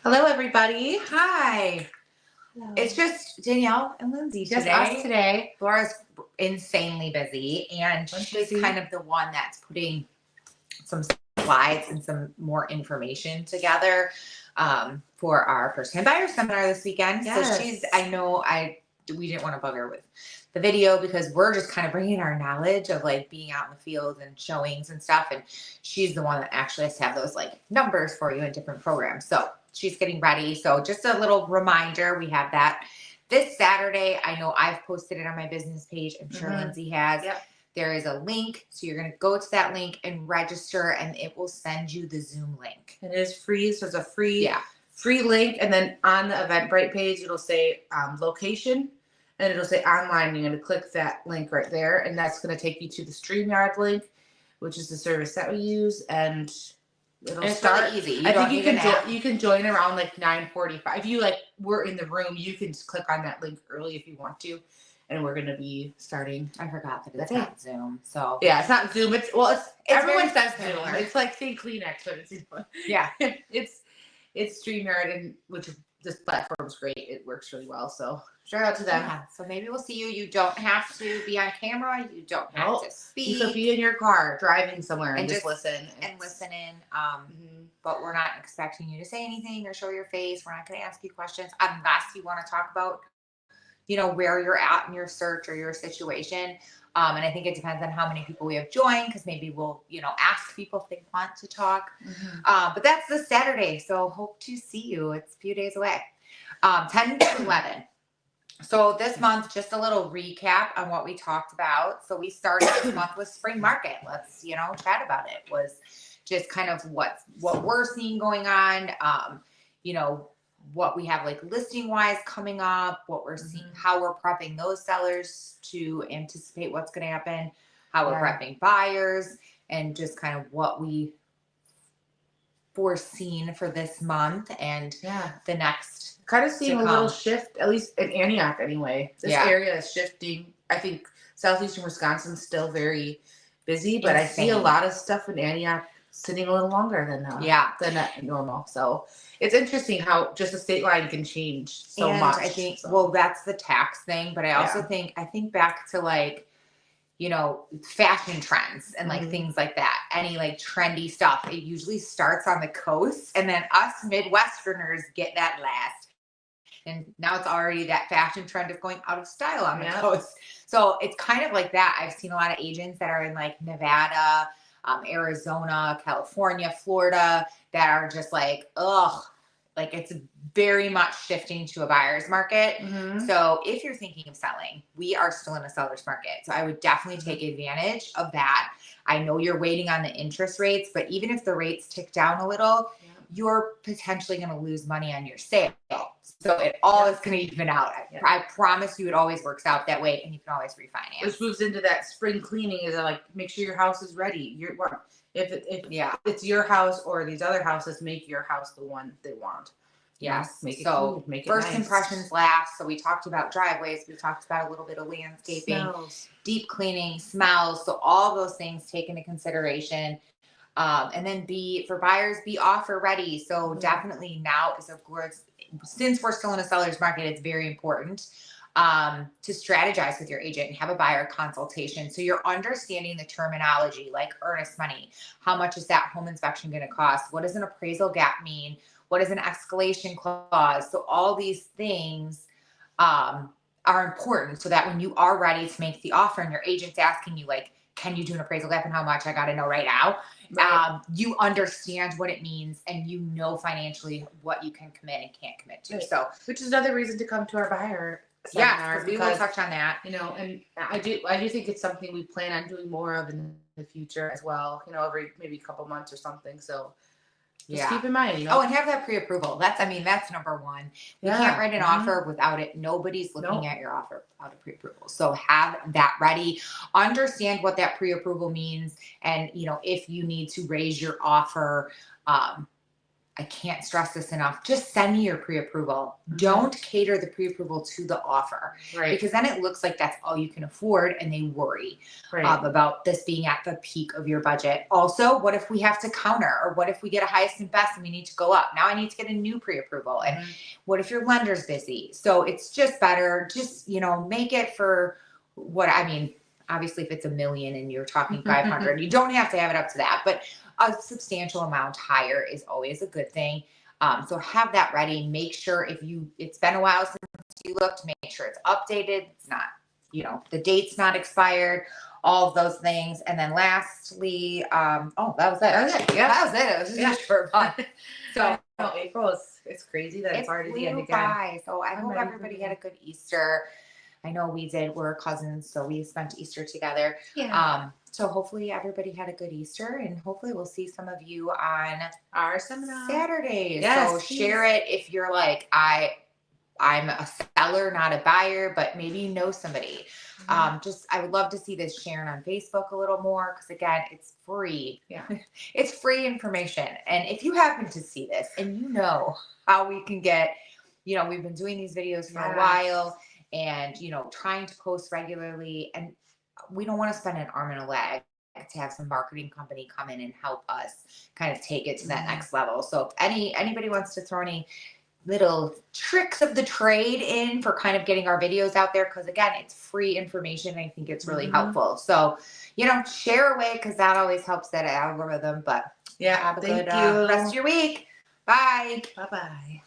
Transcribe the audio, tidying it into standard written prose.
Hello, everybody. Hi. Hello. It's just Danielle and Lindsay Just today. us today. Laura's insanely busy, and I'm she's busy. kind of the one that's putting some slides and some more information together for our first-time buyer seminar this weekend. Yes. So we didn't want to bug her with the video because we're just kind of bringing our knowledge of like being out in the field and showings and stuff. And she's the one that actually has to have those like numbers for you in different programs. So she's getting ready. So just a little reminder, we have that this Saturday. I know I've posted it on my business page. I'm sure Lindsay has. Yep. There is a link. So you're going to go to that link and register, and it will send you the Zoom link. It is free. So it's a free link. And then on the Eventbrite page, it'll say location and it'll say online. You're going to click that link right there. And that's going to take you to the StreamYard link, which is the service that we use. And it'll start really easy. I think you can join around like 9:45. If you were in the room, you can just click on that link early if you want to. And we're going to be starting. I forgot that it's not Zoom. So yeah, it's not Zoom. It's everyone says Zoom. similar. It's like saying Kleenex, but it's StreamYard, and which this platform's great. It works really well. So shout out to them. Yeah. So maybe we'll see you. You don't have to be on camera. You don't have to speak. You could be in your car driving somewhere and just listen and listen in. But we're not expecting you to say anything or show your face. We're not going to ask you questions unless you want to talk about, where you're at in your search or your situation. And I think it depends on how many people we have joined, because maybe we'll, ask people if they want to talk. But that's this Saturday. So hope to see you. It's a few days away. 10 to 11. So this month, just a little recap on what we talked about. So we started this month with spring market. Let's, chat about it. Was just kind of what we're seeing going on. What we have like listing wise coming up, what we're seeing, how we're prepping those sellers to anticipate what's going to happen, how we're prepping buyers, and just kind of what we foreseen for this month and the next. Kind of seeing a little shift, at least in Antioch anyway. This area is shifting. I think southeastern Wisconsin's still very busy, but I see a lot of stuff in Antioch sitting a little longer than normal. So it's interesting how just a state line can change so much. I think, that's the tax thing, but I also think back to fashion trends and things like that. Any trendy stuff, it usually starts on the coast, and then us Midwesterners get that last. And now it's already that fashion trend of going out of style on the coast. So it's kind of like that. I've seen a lot of agents that are in Nevada, Arizona, California, Florida, that are just it's very much shifting to a buyer's market. So if you're thinking of selling, we are still in a seller's market. So I would definitely take advantage of that. I know you're waiting on the interest rates, but even if the rates tick down a little, you're potentially going to lose money on your sale. So it all is going to even out. I promise you it always works out that way, and you can always refinance. Which moves into that spring cleaning, is make sure your house is ready. If it's your house or these other houses, make your house the one they want. Yes. Make it cool, make it first nice. Impressions last. So we talked about driveways. We talked about a little bit of landscaping, deep cleaning, smells. So all those things take into consideration. And then for buyers, be offer ready. So definitely now is, of course, since we're still in a seller's market, it's very important to strategize with your agent and have a buyer consultation. So you're understanding the terminology like earnest money. How much is that home inspection going to cost? What does an appraisal gap mean? What is an escalation clause? So all these things are important, so that when you are ready to make the offer and your agent's asking you can you do an appraisal gap and how much? I got to know right now. You understand what it means, and financially what you can commit and can't commit to. So, which is another reason to come to our buyer seminar. We will touch on that. And I do think it's something we plan on doing more of in the future as well. Every maybe couple months or something. So just keep in mind. Oh, and have that pre-approval. That's number one. We can't write an offer without it. Nobody's looking at your offer without a pre-approval. So have that ready. Understand what that pre-approval means, and if you need to raise your offer, I can't stress this enough. Just send me your pre-approval. Don't cater the pre-approval to the offer. Right. Because then it looks like that's all you can afford and they worry about this being at the peak of your budget. Also, what if we have to counter, or what if we get a highest and best and we need to go up? Now I need to get a new pre-approval. And what if your lender's busy? So it's just better, just, make it for what, I mean, obviously if it's $1 million and you're talking 500, you don't have to have it up to that, but a substantial amount higher is always a good thing. So have that ready. Make sure it's been a while since you looked, make sure it's updated. It's not, the date's not expired, all of those things. And then lastly, that was it. That was it. Yeah. That was it. It was just for fun. So April it's crazy that it's already the end again. So I hope everybody had a good Easter. I know we did. We're cousins, so we spent Easter together. Yeah. So hopefully everybody had a good Easter, and hopefully we'll see some of you on our seminar Saturdays. Yes, so share it if you're like, I'm a seller, not a buyer, but maybe you know somebody. I would love to see this sharing on Facebook a little more, because again, it's free. Yeah. It's free information. And if you happen to see this and you know how we can get, we've been doing these videos for a while and, trying to post regularly, and we don't want to spend an arm and a leg to have some marketing company come in and help us kind of take it to that next level. So if anybody wants to throw any little tricks of the trade in for kind of getting our videos out there, because again, it's free information. I think it's really helpful. So, share away, because that always helps that algorithm. But yeah, have a good rest of your week. Bye. Bye-bye.